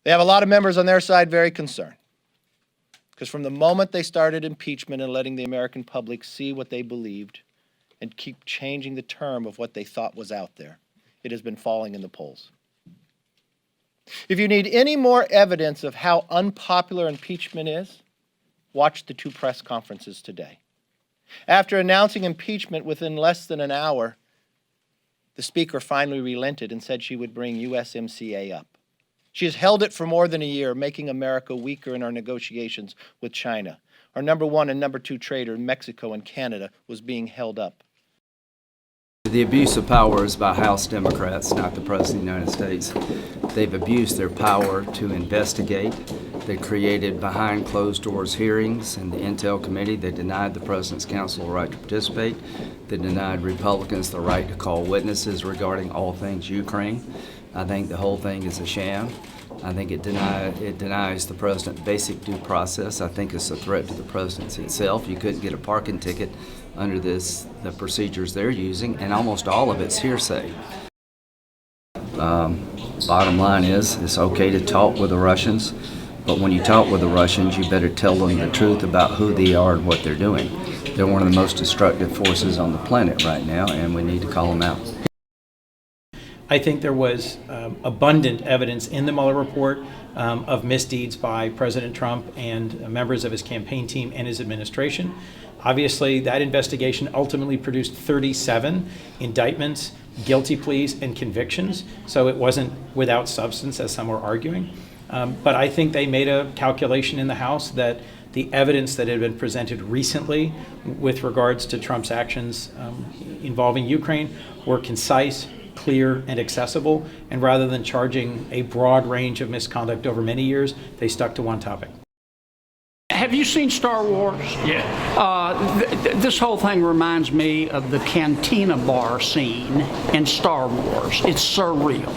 They have a lot of members on their side very concerned, because from the moment they started impeachment and letting the American public see what they believed and keep changing the term of what they thought was out there, it has been falling in the polls. If you need any more evidence of how unpopular impeachment is, watch the 2 press conferences today. After announcing impeachment within less than an hour, the Speaker finally relented and said she would bring USMCA up. She has held it for more than a year, making America weaker in our negotiations with China. Our number 1 and number 2 trader, Mexico and Canada, was being held up. The abuse of power is by House Democrats, not the President of the United States. They've abused their power to investigate. They created behind closed doors hearings in the Intel Committee. They denied the President's counsel the right to participate. They denied Republicans the right to call witnesses regarding all things Ukraine. I think the whole thing is a sham. I think it denies the President basic due process. I think it's a threat to the presidency itself. You couldn't get a parking ticket under the procedures they're using, and almost all of it's hearsay. Bottom line is, it's okay to talk with the Russians, but when you talk with the Russians, you better tell them the truth about who they are and what they're doing. They're one of the most destructive forces on the planet right now, and we need to call them out. I think there was abundant evidence in the Mueller report of misdeeds by President Trump and members of his campaign team and his administration. Obviously, that investigation ultimately produced 37 indictments, guilty pleas, and convictions, so it wasn't without substance, as some were arguing. But I think they made a calculation in the House that the evidence that had been presented recently with regards to Trump's actions involving Ukraine were concise, clear, and accessible, and rather than charging a broad range of misconduct over many years, they stuck to one topic. Have you seen Star Wars? Yeah. This whole thing reminds me of the cantina bar scene in Star Wars. It's surreal.